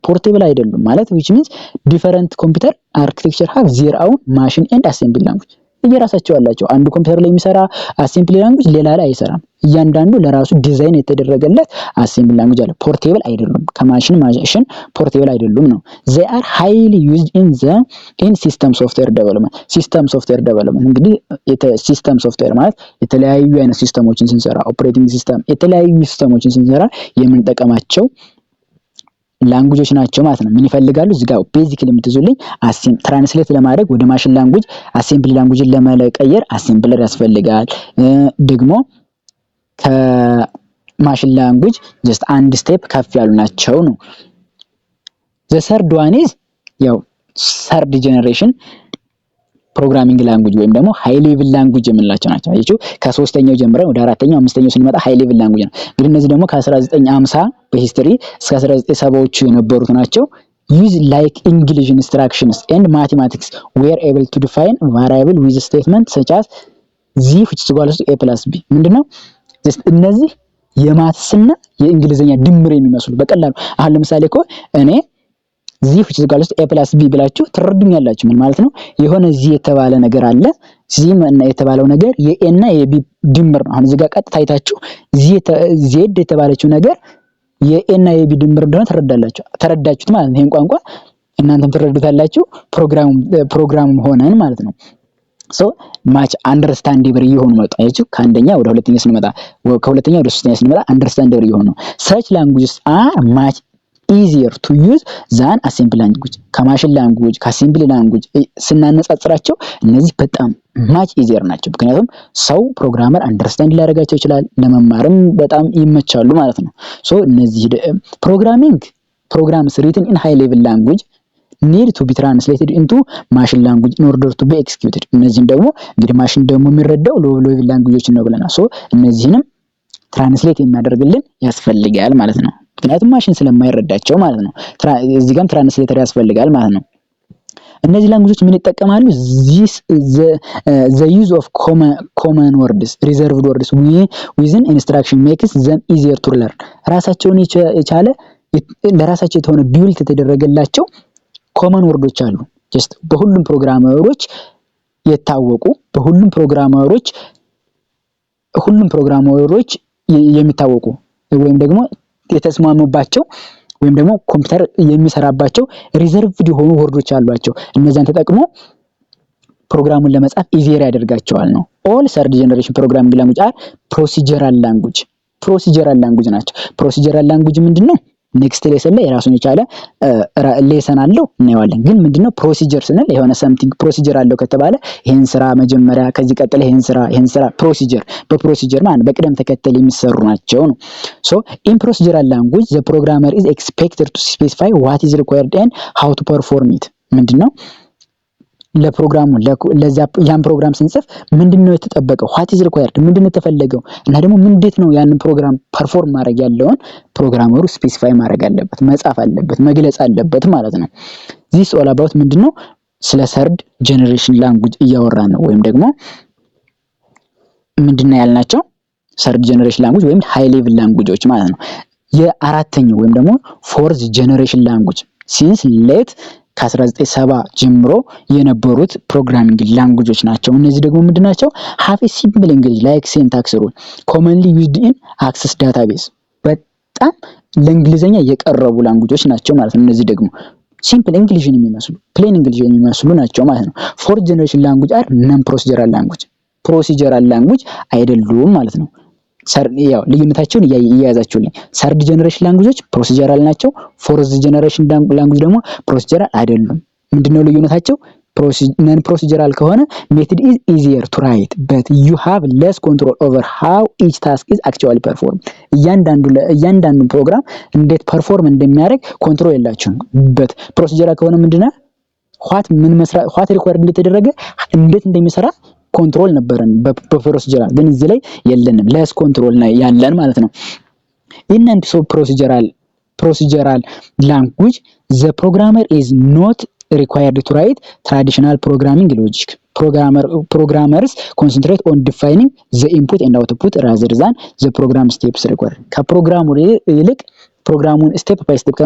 ፖርቴብል አይደሉም ማለት which means different computer architecture have their own machine and assembly language እየራሳቸው አላቸው። አንዱ ኮምፒውተር ላይ የሚሰራ አሴምብሊ ላንጉጅ ሌላ ላይ አይሰራም። እያንዳንዱ ለራሱ ዲዛይን የተደረገለት አሴምብሊ ላንጉጅ አለ። ፖርቴብል አይደሉም። ከማሽን ማሽን ፖርቴብል አይደሉም ነው። they are highly used in system software development እንግዲህ ሲስተም ሶፍትዌር ማለት የተለያዩ አይነት ሲስተሞችን ስንሰራ ኦፕሬቲንግ ሲስተም የተለያዩ ሲስተሞችን ስንሰራ የምንጠቀማቸው ላንጉጆች ናቸው ማለት ነው። ምን ይፈልጋሉ? እዚህ ጋር ቤዚክሊ የምትይዙልኝ ትራንስሌት ለማድረግ ወደ ማሽን ላንጉጅ አሴምብሊ ላንጉጅን ለመቀየር አሴምብለር ያስፈልጋል። ደግሞ ከማሽን ላንጉጅ ጀስት አንድ ስቴፕ ከፍ ያሉ ናቸው ነው። ዘ ሰርድ ዋን ኢዝ ያው ሰርድ ጀነሬሽን ፕሮግራሚንግ ላንጉጅ ወይም ደግሞ ሃይ ሌቭል ላንጉጅ የምንላቸው ናቸው። አያችሁ ከ3ኛው ጀምረን ወደ 4ኛው 5ኛው ስንመጣ ሃይ ሌቭል ላንጉጅ ነው። እንግዲህ እነዚህ ደግሞ ከ1950 በሂስትሪ እስከ 1970ዎቹ የነበሩት ናቸው። ዩዝ ላይክ እንግሊሽ ኢንስትራክሽንስ ኤንድ ማቴማቲክስ ዌር ኤብል ቱ ዲፋይን ቫሪያብል ዊዝ ስቴትመንት ሰች አስ ዚ which is equal to a plus b ምንድነው? እነዚህ የማትስና የእንግሊዘኛ ድምር የሚመስሉ በቀላሉ አሁን ለምሳሌ እኮ እኔ ዚ which is equal to a plus b ብላችሁ ትረዱኛላችሁ። ምን ማለት ነው? የሆነ ዚ የተባለ ነገር አለ። ዚ የተባለው ነገር የኤ እና የቢ ድምር ነው። አሁን እዚህ ጋር ቀጥታ አይታችሁ ዜድ የተባለችው ነገር የኤ እና የቢ ድምር እንደሆነ ተረዳችሁት ማለት ነው። ይሄን ቋንቋ እናንተም ትረዱታላችሁ። ፕሮግራም ሆነን ማለት ነው። ሶ ማች አንደርስታንዴብል እየሆኑ መጣ። አያችሁ ከአንደኛ ወደ ሁለተኛ ስንመጣ ከሁለተኛ ወደ ሶስተኛ ስንመጣ አንደርስታንዴብል እየሆኑ such languages are much easier to use than assembly language ከማሽን ላንጉጅ ከአሴምብሊ ላንጉጅ ስናነጻጽራቸው እነዚህ በጣም ማች ኢዚየር ናቸው። ምክንያቱም ሰው ፕሮግራመር አንደርስታንድ ሊያደርጋቸው ይችላል፣ ለመማርም በጣም ይመቻሉ ማለት ነው። ሶ እነዚህ programs written in high level language need to be translated into machine language in order to be executed። እነዚህም ደግሞ እንግዲህ ማሽን ደግሞ የሚረዳው ሎው ሌቭል ላንጉጆች ነው ብለናል። ሶ እነዚህንም ትራንስሌት የሚያደርግልን ያስፈልጋል ማለት ነው። ምክንያቱም ማሽን ስለማይረዳቸው ማለት ነው። እዚህ ጋርም ትራንስሌተር ያስፈልጋል ማለት ነው። እነዚህ ላንጉጆች ምን ይጠቀማሉ? the use of common words reserved words within instruction makes them easier to learn ራሳቸውን የቻለ ለራሳቸው የተሆነ ቢውልት የተደረገላቸው ኮመን ወርዶች አሉ። ጀስት በሁሉም ፕሮግራመሮች የታወቁ በሁሉም ፕሮግራመሮች የሚታወቁ ወይም ደግሞ የተስማሙባቸው ወይም ደግሞ ኮምፒውተር የሚሰራባቸው ሪዘርቭድ የሆኑ ወርዶች አሏቸው። እነዛን ተጠቅሞ ፕሮግራሙን ለመጻፍ ኢዚየር ያደርጋቸዋል ነው። ኦል ሰርድ ጀነሬሽን ፕሮግራሚንግ ላንጉጅ አር ፕሮሲጀራል ላንጉጅ ናቸው። ፕሮሲጀራል ላንጉጅ ምንድነው? ኔክስት ሌሰን ላይ የራሱን የቻለ ሌሰን አለው እናየዋለን። ግን ምንድነው ፕሮሲጀር ስንል የሆነ ሰምቲንግ ፕሮሲጀር አለው ከተባለ ይሄን ስራ መጀመሪያ ከዚህ ቀጥለ ይሄን ስራ ፕሮሲጀር በፕሮሲጀር ማለት በቅደም ተከተል የሚሰሩ ናቸው ነው። ሶ ኢን ፕሮሲጀራል ላንጉዌጅ ዘ ፕሮግራመር ኢዝ ኤክስፔክትድ ቱ ስፔሲፋይ ዋት ኢዝ ሪኳየርድ ኤንድ ሃው ቱ ፐርፎርም ኢት። ምንድነው ለፕሮግራሙ ለዛ ያን ፕሮግራም ስንጽፍ ምንድነው የተጠበቀው what is required ምንድነው የተፈለገው እና ደግሞ እንዴት ነው ያንን ፕሮግራም ፐርፎርም ማድረግ ያለውን ፕሮግራመሩ ስፔሲፋይ ማድረግ አለበት፣ መጻፍ አለበት፣ መግለጽ አለበት ማለት ነው። this all about ምንድነው ስለ ሰርድ ጀነሬሽን ላንጉዌጅ እያወራን ነው። ወይም ደግሞ ምንድነው ያልናቸው ሰርድ ጀነሬሽን ላንጉዌጅ ወይም ሃይ ሌቭል ላንጉዌጆች ማለት ነው። የአራተኛው ወይም ደግሞ ፎርዝ ጀነሬሽን ላንጉዌጅ ሲንስ ሌት ከ1970 ጀምሮ የነበሩት ፕሮግራሚንግ ላንጉዌጆች ናቸው። እነዚህ ደግሞ ምንድናቸው? have a simple English like syntax rule commonly used in access database በጣም ለእንግሊዘኛ የቀረቡ ላንጉዌጆች ናቸው ማለት ነው። እነዚህ ደግሞ ሲምፕል እንግሊሽን የሚመስሉ ፕሌን እንግሊሽን የሚመስሉ ናቸው ማለት ነው። ፎርዝ ጀነሬሽን ላንጉዌጅ አር ነን ፕሮሲጀራል ላንጉዌጅ ፕሮሲጀራል ላንጉዌጅ አይደሉም ማለት ነው። ያው ልዩነታቸውን እያያዛችሁልኝ ሰርድ ጀነሬሽን ላንጉዌጆች ፕሮሲጀራል ናቸው። ፎርዝ ጀነሬሽን ላንጉዌጅ ደግሞ ፕሮሲጀራል አይደሉም። ምንድነው ልዩነታቸው? ነን ፕሮሲጀራል ከሆነ ሜተድ ኢዝ ኢዚየር ቱ ራይት በት ዩ ሃቭ ሌስ ኮንትሮል ኦቨር ሃው ኢች ታስክ ኢዝ አክቹዋሊ ፐርፎርም። እያንዳንዱ ፕሮግራም እንዴት ፐርፎርም እንደሚያደርግ ኮንትሮል የላችሁም። በት ፕሮሲጀራል ከሆነ ምንድነው ዋት ሪኳየርድ እንደተደረገ እንዴት እንደሚሰራ ኮንትሮል ነበረን በፕሮሲጀራል፣ ግን እዚህ ላይ የለንም። ለስ ኮንትሮል ነው ያለን ማለት ነው። ኢነን ሶ ፕሮሲጀራል ላንጉዌጅ ዘ ፕሮግራመር ኢዝ ኖት required to write traditional programming logic. Programmers concentrate on defining the input and output rather than the program steps required. ከፕሮግራሙ ይልቅ ፕሮግራሙን ስቴፕ ባይ ስቴፕ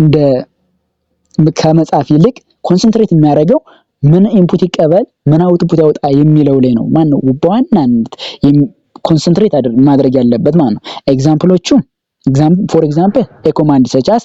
እንደ ከመጻፍ ይልቅ ኮንሰንትሬት የሚያደርገው ምን ኢንፑት ይቀበል ምን አውትፑት ያወጣ የሚለው ላይ ነው። ማን ነው በዋናነት ኮንሰንትሬት ማድረግ ያለበት ማለት ነው። ኤግዛምፕሎቹ ፎር ኤግዛምፕል a command such as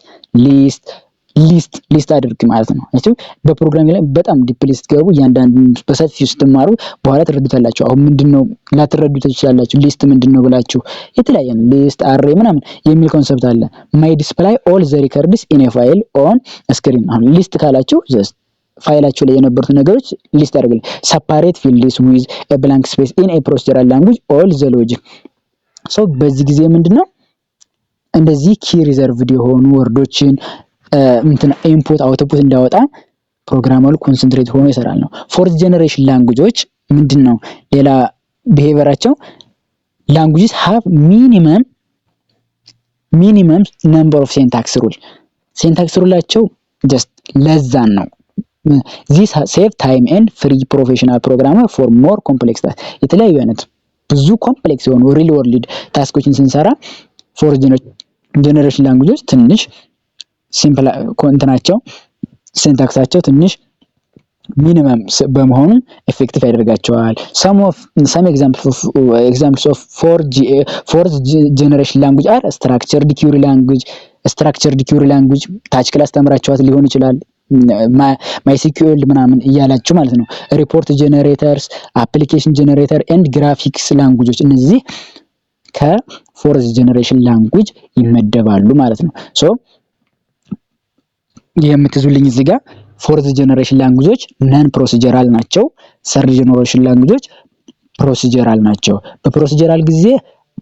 ሊስት አድርግ ማለት ነው። እሺ በፕሮግራሚንግ ላይ በጣም ዲፕ ሊስት ገቡ እያንዳንዱን በሰፊው ስትማሩ በኋላ ትረዱታላችሁ። አሁን ምንድነው ላትረዱት ትችላላችሁ። ሊስት ምንድነው ብላችሁ የተለያየ ሊስት አሬ ምናምን የሚል ኮንሰፕት አለ። ማይ ዲስፕላይ ኦል ዘ ሪከርድስ ኢን ኤ ፋይል ኦን ስክሪን። አሁን ሊስት ካላችሁ ጀስት ፋይላችሁ ላይ የነበሩት ነገሮች ሊስት አድርግልኝ። ሰፓሬት ፊልድስ ዊዝ ኤ ብላንክ ስፔስ ኢን ኤ ፕሮሲጀራል ላንጉዌጅ ኦል ዘ ሎጂክ። ሶ በዚህ ጊዜ ምንድነው እንደዚህ ኪ ሪዘርቭድ የሆኑ ወርዶችን ኢንፑት አውትፑት እንዳወጣ ፕሮግራመሩ ኮንሰንትሬት ሆኖ ይሰራል ነው። ፎርዝ ጀነሬሽን ላንጉዌጆች ምንድነው ሌላ ቢሄቨራቸው ላንጉዌጅስ ሃቭ ሚኒመም ነምበር ኦፍ ሴንታክስ ሩላቸው ጀስት ለዛን ነው። this save time and free professional programmer for more complex tasks. የተለያዩ አይነት ብዙ ኮምፕሌክስ የሆኑ ሪል ወርልድ ታስኮችን ስንሰራ ፎርዝ ጀነሬሽን ላንጉዌጆች ትንሽ ሲምፕል ኮንተናቸው ሲንታክሳቸው ትንሽ ሚኒመም በመሆኑ ኤፌክቲቭ ያደርጋቸዋል። some examples of fourth generation language are structured query language ታች ክላስ ተምራችኋት ሊሆን ይችላል። MySQL ምናምን እያላችሁ ማለት ነው። ሪፖርት ጀነሬተርስ አፕሊኬሽን ጀነሬተር ኤንድ ግራፊክስ ላንጉዌጆች እነዚህ ከፎርዝ ጀነሬሽን ላንጉዌጅ ይመደባሉ ማለት ነው። ሶ የምትዙልኝ እዚህ ጋር ፎርዝ ጀነሬሽን ላንጉዌጆች ነን ፕሮሲጀራል ናቸው። ሰርድ ጀነሬሽን ላንጉዌጆች ፕሮሲጀራል ናቸው። በፕሮሲጀራል ጊዜ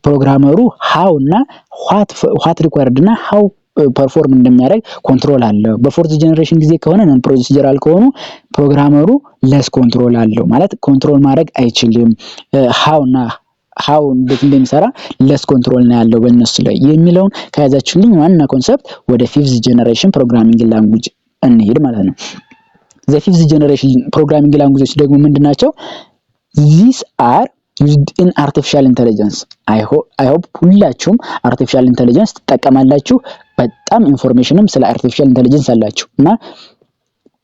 ፕሮግራመሩ ሃው እና ዋት ሪኳየርድ እና ሃው ፐርፎርም እንደሚያደርግ ኮንትሮል አለው። በፎርዝ ጀነሬሽን ጊዜ ከሆነ ነን ፕሮሲጀራል ከሆኑ ፕሮግራመሩ ለስ ኮንትሮል አለው ማለት ኮንትሮል ማድረግ አይችልም። ሃው እንዴት እንደሚሰራ ለስ ኮንትሮል ነው ያለው በእነሱ ላይ የሚለውን ከያዛችሁልኝ ዋና ኮንሰፕት ወደ ፊፍዝ ጀነሬሽን ፕሮግራሚንግ ላንጉዌጅ እንሄድ ማለት ነው። ዘ ፊፍዝ ጀነሬሽን ፕሮግራሚንግ ላንጉዌጆች ደግሞ ምንድናቸው? these are used in artificial intelligence. I hope ሁላችሁም artificial intelligence ትጠቀማላችሁ። በጣም ኢንፎርሜሽንም ስለ artificial intelligence አላችሁ እና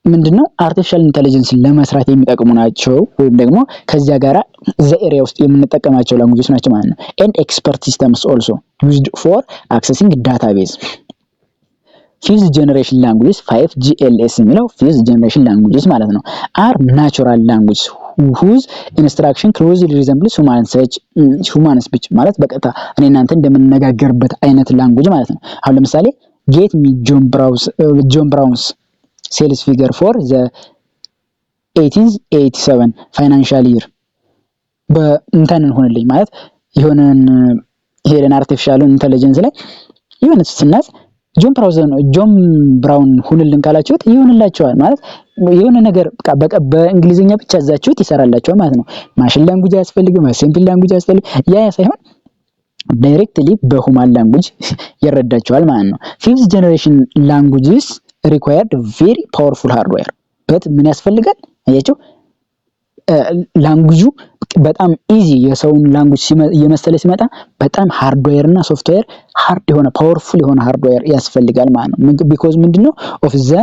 ምንድነው artificial intelligence ለመስራት የሚጠቅሙ ናቸው ወይም ደግሞ ከዚያ ጋራ the area ውስጥ የምንጠቀማቸው ላንጉዌጆች ናቸው ማለት ነው። and expert systems also used for accessing database. ፊፍዝ ጀነሬሽን ላንጉጅስ 5GLS የሚለው ፊፍዝ ጀነሬሽን ላንጉጅስ ማለት ነው። አር ናቹራል ላንጉጅስ whose instruction closely resembles human speech ማለት በቀጥታ እኔ እናንተ እንደምንነጋገርበት አይነት ላንጉጅ ማለት ነው። አሁን ለምሳሌ get me John Brown's sales figure for the 1887 financial year በእንተን ሆነልኝ ማለት የሆነን ሄደን አርቲፊሻል ኢንተለጀንስ ላይ የሆነ ስናዝ ጆን ብራውን ሁንልን ካላችሁት ይሆንላችኋል ማለት የሆነ ነገር በእንግሊዘኛ ብቻ አዛችሁት ይሰራላችኋል ማለት ነው። ማሽን ላንጉጅ ያስፈልግም ሲምፕል ላንጉጅ ያስፈልግ ያ ሳይሆን ዳይሬክትሊ በሁማን ላንጉጅ ይረዳችኋል ማለት ነው። ፊፍዝ ጀነሬሽን ላንጉጅስ ሪኳየርድ ቬሪ ፓወርፉል ሃርድዌር በት ምን ያስፈልጋል አያችሁ ላንጉጁ በጣም ኢዚ የሰውን ላንጉጅ የመሰለ ሲመጣ በጣም ሃርድዌር እና ሶፍትዌር ሃርድ የሆነ ፓወርፉል የሆነ ሃርድዌር ያስፈልጋል ማለት ነው። because ምንድነው of the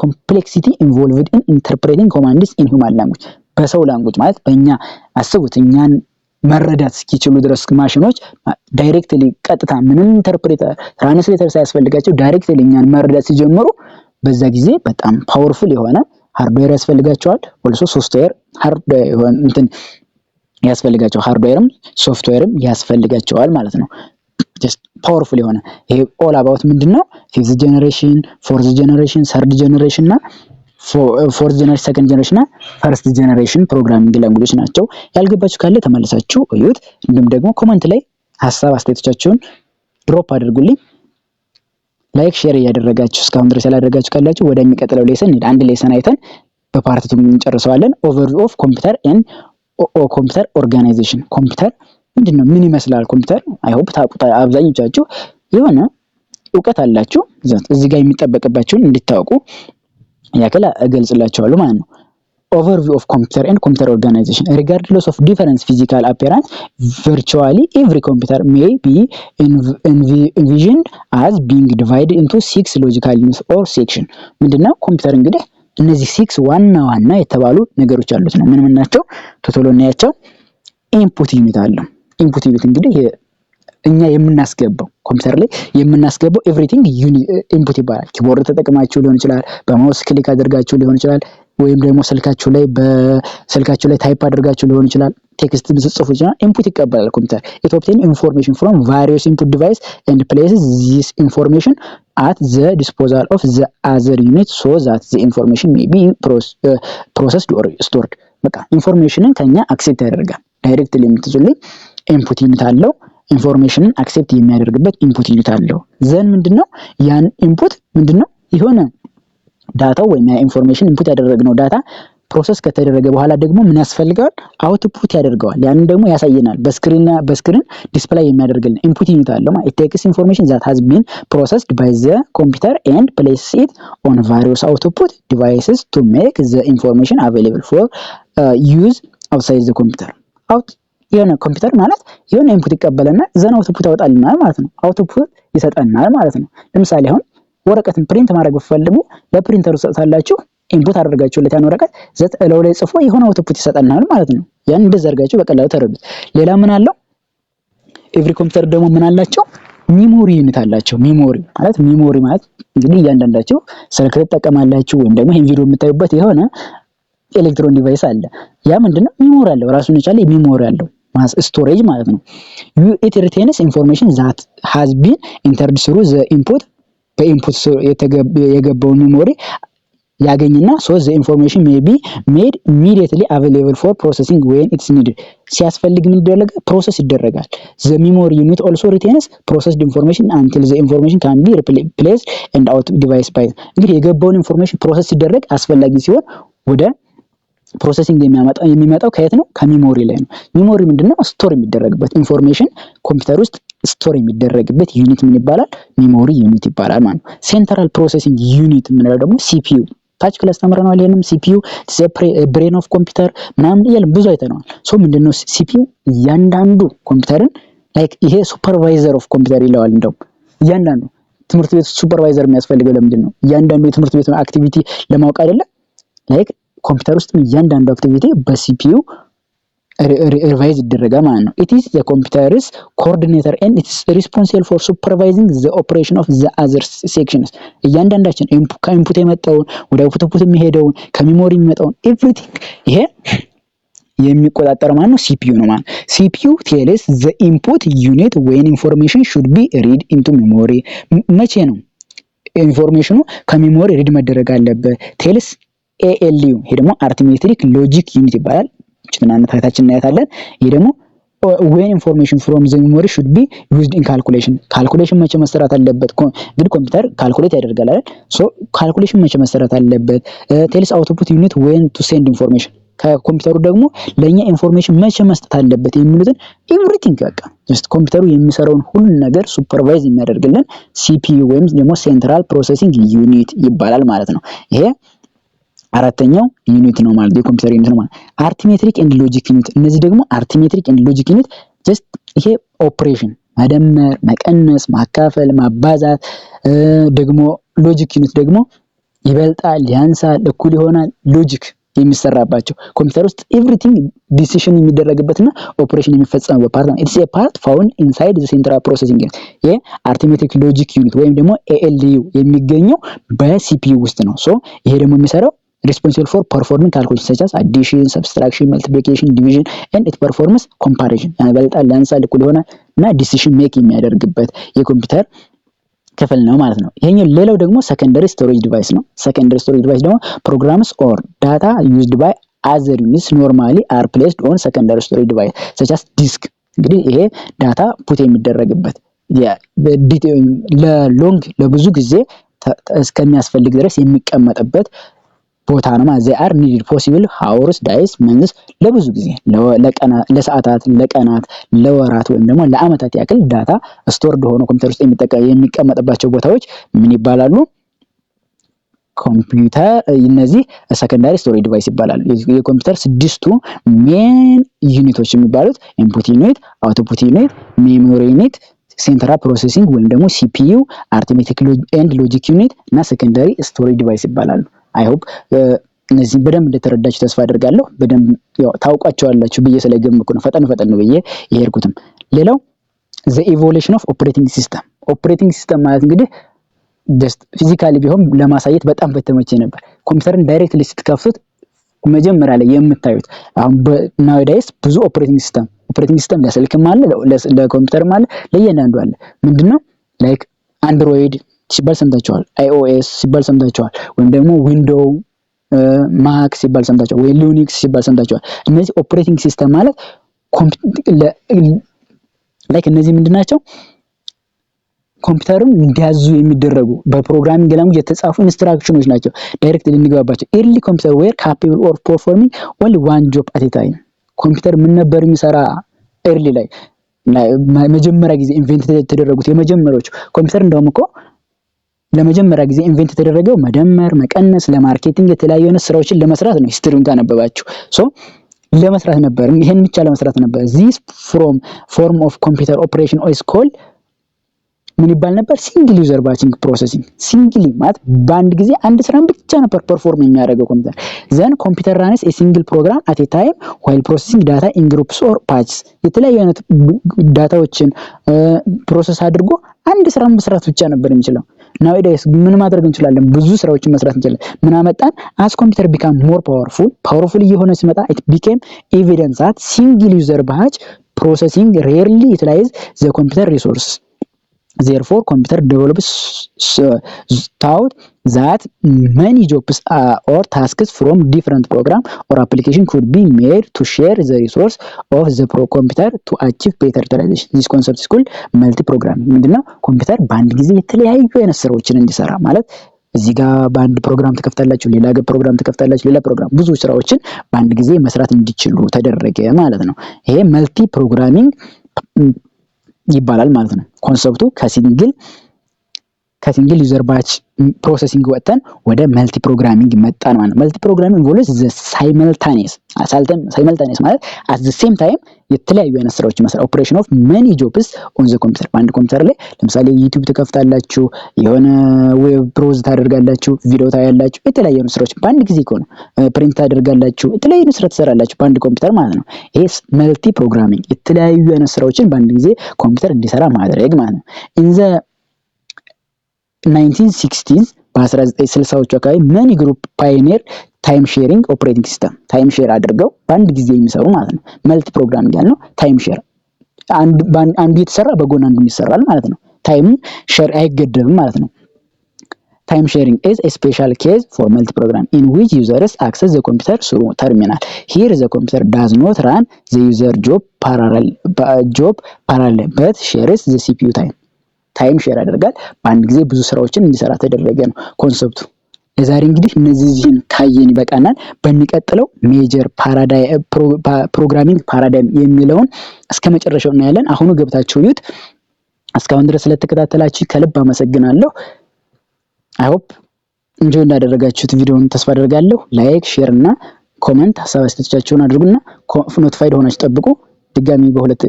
complexity involved in interpreting commands in human language በሰው ላንጉጅ ማለት በእኛ አስቡት እኛን መረዳት እስኪችሉ ድረስ ማሽኖች ዳይሬክትሊ ቀጥታ ምንም ኢንተርፕሬተር ትራንስሌተር ሳያስፈልጋቸው ዳይሬክትሊ እኛን መረዳት ሲጀምሩ በዛ ጊዜ በጣም ፓወርፉል የሆነ ሃርድዌር ያስፈልጋቸዋል also ሶፍትዌር ሃርድዌር የሆነ እንትን ያስፈልጋቸው ሃርድዌርም ሶፍትዌርም ያስፈልጋቸዋል ማለት ነው። just powerful የሆነ ይሄ all about ምንድነው fifth generation fourth generation third generation እና fourth generation second generation እና first generation ፕሮግራሚንግ ላንጉጆች ናቸው። ያልገባችሁ ካለ ተመልሳችሁ እዩት። እንዲሁም ደግሞ ኮሜንት ላይ ሐሳብ አስተያየቶቻችሁን ድሮፕ አድርጉልኝ። ላይክ ሼር ያደረጋችሁ እስካሁን ድረስ ያላደረጋችሁ ካላችሁ ወደሚቀጥለው ሌሰን አንድ ሌሰን አይተን በፓርት 2 እንጨርሰዋለን። ኦቨርቪው ኦፍ ኮምፒውተር ኤንድ ኮምፒውተር ኦርጋናይዜሽን ኮምፒውተር ምንድነው ምን ይመስላል ኮምፒውተር አይ ሆፕ ታውቁታ አብዛኞቻችሁ የሆነ ዕውቀት አላችሁ እዚህ ጋር የሚጠበቅባችሁን እንድታውቁ ያከለ እገልጽላችኋለሁ ማለት ነው። overview of computer and computer organization regardless of different physical appearance virtually every computer may be envisioned as being divided into 6 logical units or section ምንድነው ኮምፒውተር እንግዲህ እነዚህ 6 ዋና የተባሉ ነገሮች አሉት ነው ምን ናቸው ቶቶሎ እናያቸው። ኢንፑት ዩኒት አለ ኢንፑት ዩኒት እንግዲህ እኛ የምናስገባው ኮምፒውተር ላይ የምናስገባው ኤቭሪቲንግ ኢንፑት ይባላል። ኪቦርድ ተጠቅማችሁ ሊሆን ይችላል በማውስ ክሊክ አድርጋችሁ ሊሆን ይችላል ወይም ደግሞ ስልካችሁ ላይ ታይፕ አድርጋችሁ ሊሆን ይችላል ቴክስት ጽፉ ይችላል ኢንፑት ይቀበላል ኮምፒውተር it obtains information from various input device and places this information at the disposal of the other unit so that the information may be processed or stored በቃ ኢንፎርሜሽንን ከኛ አክሴፕት ያደርጋል ዳይሬክትሊ የምትዙልኝ ኢንፑት ዩኒት አለው ኢንፎርሜሽንን አክሴፕት የሚያደርግበት ኢንፑት ዩኒት አለው ዘን ምንድነው ያን ኢንፑት ምንድነው ይሆነ ዳታው ወይም ያ ኢንፎርሜሽን ኢንፑት ያደረግነው ዳታ ፕሮሰስ ከተደረገ በኋላ ደግሞ ምን ያስፈልጋል አውትፑት ያደርጋል ያንን ደግሞ ያሳየናል በስክሪን ዲስፕሌይ የሚያደርግልን ኢንፑት ዩኒት አለ ማለት it takes information that has been processed by the computer and places it on various output devices to make the information available for use outside the computer የሆነ ኮምፒውተር ማለት የሆነ ኢንፑት ይቀበልና ዘን አውትፑት ያወጣልናል ማለት ነው አውትፑት ይሰጠናል ማለት ነው። ለምሳሌ አሁን ወረቀትን ፕሪንት ማድረግ ፈልጉ ለፕሪንተሩ ሰጣላችሁ ኢንፑት አድርጋችሁለት ያን ወረቀት ዘት እለው ላይ ጽፎ የሆነ አውትፑት ይሰጠናል ማለት ነው። ያን እንደዘርጋችሁ በቀላሉ ተረዱት። ሌላ ምን አለው ኤቭሪ ኮምፒውተር ደግሞ ምን አላቸው ሚሞሪ ዩኒት አላቸው። ሚሞሪ ማለት እንግዲህ እያንዳንዳችሁ ስልክ ተጠቀማላችሁ ወይም ደግሞ ይሄን ቪዲዮ የምታዩበት የሆነ ኤሌክትሮኒክ ዲቫይስ አለ ያ ምንድነው ሚሞሪ አለው ራሱን የቻለ ሚሞሪ አለው ማስ ስቶሬጅ ማለት ነው። it retains information that has been entered through the input በኢንፑት የገባው ሜሞሪ ያገኝና so the information may be made immediately available for processing when it's needed ሲያስፈልግ ምን ይደረጋል ፕሮሰስ ይደረጋል። the memory unit also retains processed information until the information can be replaced and out device by እንግዲህ የገባውን ኢንፎርሜሽን ፕሮሰስ ሲደረግ አስፈልጊ ሲሆን ወደ ፕሮሰሲንግ የሚመጣው ከየት ነው ከሜሞሪ ላይ ነው። ሜሞሪ ምንድነው ስቶር የሚደረግበት ኢንፎርሜሽን ኮምፒውተር ውስጥ ስቶር የሚደረግበት ዩኒት ምን ይባላል ሜሞሪ ዩኒት ይባላል ማለት ነው። ሴንትራል ፕሮሰሲንግ ዩኒት ምንለው ደግሞ ሲፒዩ ታች ክላስ ተመረናል ይሄንም ሲፒዩ ብሬን ኦፍ ኮምፒውተር ምናምን ይላል ብዙ አይተናል። ሶ ምንድነው ሲፒዩ እያንዳንዱ ኮምፒውተርን ላይክ ይሄ ሱፐርቫይዘር ኦፍ ኮምፒውተር ይለዋል እንደው እያንዳንዱ ትምህርት ቤት ሱፐርቫይዘር የሚያስፈልገው ለምንድነው እያንዳንዱ የትምህርት ቤት አክቲቪቲ ለማወቅ አይደለ ላይክ ኮምፒውተር ውስጥ እያንዳንዱ አክቲቪቲ በሲፒዩ ሪቫይዝ ይደረጋል ማለት ነው። it is the computer's coordinator and it's responsible for supervising the operation of the other sections እያንዳንዳችን ከኢንፑት የመጣውን ወደ አውትፑት የሚሄደውን ከሜሞሪ የሚመጣውን ኤቭሪቲንግ ይሄ የሚቆጣጠር ማለት ነው CPU ነው ማለት CPU tells the input unit when information should be read into memory መቼ ነው ኢንፎርሜሽኑ ከሜሞሪ ሪድ መደረግ አለበት tells ALU ይሄ ደግሞ arithmetic logic unit ይባላል ጭናነታችን እናያታለን ይሄ ደግሞ when information from the memory should be used in calculation መቼ መሰራት አለበት እንግዲህ ኮምፒውተር ካልኩሌት ያደርጋል አይደል ሶ ካልኩሌሽን መቼ መሰራት አለበት tells output unit when to send information ከኮምፒውተሩ ደግሞ ለኛ ኢንፎርሜሽን መቼ መስጠት አለበት የሚሉትን ኤቭሪቲንግ በቃ ጀስት ኮምፒውተሩ የሚሰራውን ሁሉ ነገር ሱፐርቫይዝ የሚያደርግልን CPU ወይም ደግሞ ሴንትራል ፕሮሰሲንግ ዩኒት ይባላል ማለት ነው ይሄ አራተኛው ዩኒት ነው ማለት የኮምፒውተር ዩኒት ነው ማለት አርትሜትሪክ ኤንድ ሎጂክ ዩኒት እነዚህ ደግሞ አርትሜትሪክ ኤንድ ሎጂክ ዩኒት ጀስት ይሄ ኦፕሬሽን መደመር መቀነስ ማካፈል ማባዛት ደግሞ ሎጂክ ዩኒት ደግሞ ይበልጣል ያንሳል እኩል ይሆናል ሎጂክ የሚሰራባቸው ኮምፒውተር ውስጥ ኤቭሪቲንግ ዲሲሽን የሚደረግበትና ኦፕሬሽን የሚፈጸምበት ፓርት ነው ኢትስ ኤ ፓርት ፋውንድ ኢንሳይድ ዘ ሴንትራል ፕሮሰሲንግ ዩኒት ይሄ አርትሜትሪክ ሎጂክ ዩኒት ወይም ደግሞ ALU የሚገኘው በሲፒዩ ውስጥ ነው ሶ ይሄ ደግሞ የሚሰራው responsible for performing calculations such as addition, subtraction, multiplication, division and it performs comparison ያበልጣል ያንሳል እኩል ይሆናል እና ዲሲሽን ሜክ የሚያደርግበት የኮምፒውተር ክፍል ነው ማለት ነው ይሄኛው ሌላው ደግሞ secondary storage device ነው secondary storage device ደግሞ programs or data used by other units normally are placed on secondary storage device such as disk እንግዲህ ይሄ ዳታ ፑት የሚደረግበት ለሎንግ ለብዙ ጊዜ እስከሚያስፈልግ ድረስ የሚቀመጥበት ቦታ ነው ማለት they are needed possible hours days months ለብዙ ጊዜ ለሰዓታት ለቀናት ለወራት ወይም ደግሞ ለአመታት ያክል ዳታ ስቶርድ ሆኖ ኮምፒውተር ውስጥ የሚቀመጥባቸው ቦታዎች ምን ይባላሉ ኮምፒውተር እነዚህ ሰከንዳሪ ስቶሬጅ ዲቫይስ ይባላሉ የኮምፒውተር ስድስቱ ሜን ዩኒቶች የሚባሉት ኢንፑት ዩኒት አውትፑት ዩኒት ሜሞሪ ዩኒት ሴንትራል ፕሮሰሲንግ ወይም ደግሞ CPU አርትሜቲክ ኤንድ ሎጂክ ዩኒት እና ሰከንዳሪ ስቶሬጅ ዲቫይስ ይባላሉ I hope እነዚህ በደንብ እንደተረዳችሁ ተስፋ አደርጋለሁ በደንብ ያው ታውቋቸዋላችሁ ብዬ ስለገመኩ ነው ፈጠን ነው ብዬ ይሄርኩትም ሌላው the evolution of operating system ማለት እንግዲህ just physically ቢሆን ለማሳየት በጣም በተመቸ ነበር ኮምፒውተርን ዳይሬክትሊ ስትከፍቱት መጀመሪያ ላይ የምታዩት አሁን nowadays ብዙ ኦፕሬቲንግ ሲስተም ለስልክም አለ ለኮምፒውተርም አለ ለየናንዱ አለ ምንድነው ላይክ አንድሮይድ ሲባል ሰምታችኋል iOS ሲባል ሰምታችኋል ወይም ደግሞ ዊንዶው ማክ ሲባል ሰምታችኋል ወይ ሊኑክስ ሲባል ሰምታችኋል እነዚህ ኦፕሬቲንግ ሲስተም ማለት ላይክ እነዚህ ምንድናቸው ኮምፒውተሩን እንዲያዙ የሚደረጉ በፕሮግራሚንግ ላንጉዌጅ የተጻፉ ኢንስትራክሽኖች ናቸው ዳይሬክትሊ እንገባባቸው early computer were capable of performing only one job at a time ኮምፒውተር ምን ነበር የሚሰራ early ላይ መጀመሪያ ጊዜ ኢንቨንት የተደረጉት የመጀመሪያዎቹ ኮምፒውተር እንደውም እኮ ለመጀመሪያ ጊዜ ኢንቨንት የተደረገው መደመር መቀነስ ለማርኬቲንግ የተለያዩ አይነት ስራዎችን ለመስራት ነው ሂስትሪውን ካነበባችሁ ሶ ለመስራት ነበር ይሄን ብቻ ለመስራት ነበር this form of computer operation is called ምን ይባል ነበር ሲንግል ዩዘር ባችንግ ፕሮሰሲንግ ሲንግሊ ማለት በአንድ ጊዜ አንድ ስራን ብቻ ነበር ፐርፎርም የሚያደርገው ኮምፒውተር then computer runs a single program at a time while processing data in groups or patches የተለያዩ አይነት ዳታዎችን ፕሮሰስ አድርጎ አንድ ስራን መስራት ብቻ ነበር የሚችለው nowadays ምን ማድረግ እንችላለን ብዙ ስራዎችን መስራት እንችላለን ምን አመጣን as computer become more powerful እየሆነ ሲመጣ it became evident that single user batch processing rarely utilize the computer resources therefore computer develops thought that many jobs or tasks from different program or application could be made to share the resource of the computer to achieve better utilization this concept is called multi-programming ምንድነው ኮምፒውተር በአንድ ጊዜ የተለያዩ አይነት ስራዎችን እንዲሰራ ማለት እዚህ ጋር በአንድ ፕሮግራም ተከፍታላችሁ ሌላ ፕሮግራም ተከፍታላችሁ ሌላ ፕሮግራም ብዙ ስራዎችን በአንድ ጊዜ መስራት እንዲችሉ ተደረገ ማለት ነው ይሄ መልቲ ፕሮግራሚንግ ይባላል ማለት ነው ኮንሰፕቱ ከሲንግል ዩዘር ባች ፕሮሰሲንግ ወጥተን ወደ መልቲ ፕሮግራሚንግ መጣን ማለት ነው። መልቲ ፕሮግራሚንግ ኢንቮልቭስ ዘ ሳይመልታኒየስ ማለት አት ዘ ሴም ታይም የተለያዩ አይነት ስራዎች መስራት ኦፕሬሽን ኦፍ መኒ ጆብስ ኦን ዘ ኮምፒውተር። በአንድ ኮምፒውተር ላይ ለምሳሌ ዩቲዩብ ትከፍታላችሁ፣ የሆነ ዌብ ብሮዝ ታደርጋላችሁ፣ ቪዲዮ ታያላችሁ፣ የተለያዩ አይነት ስራዎች በአንድ ጊዜ ከሆነ ፕሪንት ታደርጋላችሁ፣ የተለያዩ ስራ ትሰራላችሁ በአንድ ኮምፒውተር ማለት ነው። ይሄ መልቲ ፕሮግራሚንግ የተለያዩ አይነት ስራዎችን በአንድ ጊዜ ኮምፒውተር እንዲሰራ ማድረግ ማለት ነው። ኢን ዘ 1960s በ1960ዎቹ አካባቢ መኒ ግሩፕ ፓዮኒር ታይም ሼሪንግ ኦፕሬቲንግ ሲስተም ታይም ሼር አድርገው በአንድ ጊዜ የሚሰሩ ማለት ነው። መልቲ ፕሮግራሚንግ ያልነው ታይም ሼር አንዱ የተሰራ በጎን አንዱ ይሰራል ማለት ነው። ታይም ሼር አይገደብም ማለት ነው። ታይም ሼሪንግ is a special case for multi program in which users access the computer through terminal. Here the computer does not run the user job parallel but shares the CPU time. ታይም ሼር ያደርጋል በአንድ ጊዜ ብዙ ስራዎችን እንዲሰራ ተደረገ ነው ኮንሰፕቱ። ለዛሬ እንግዲህ እነዚህን ካየን ይበቃናል። በሚቀጥለው ሜጀር ፕሮግራሚንግ ፓራዳይም የሚለውን እስከ መጨረሻው እናያለን። አሁኑ ገብታችሁ ይዩት። እስካሁን ድረስ ስለተከታተላችሁ ከልብ አመሰግናለሁ። አይ ሆፕ ኢንጆይ እንዳደረጋችሁት ቪዲዮውን ተስፋ አደርጋለሁ። ላይክ፣ ሼር እና ኮሜንት ሀሳብ አስተያየታችሁን አድርጉና ኖቲፋይድ ሆናችሁ ጠብቁ። ድጋሚ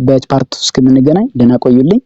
በፓርት እስከምንገናኝ ደህና ቆዩልኝ።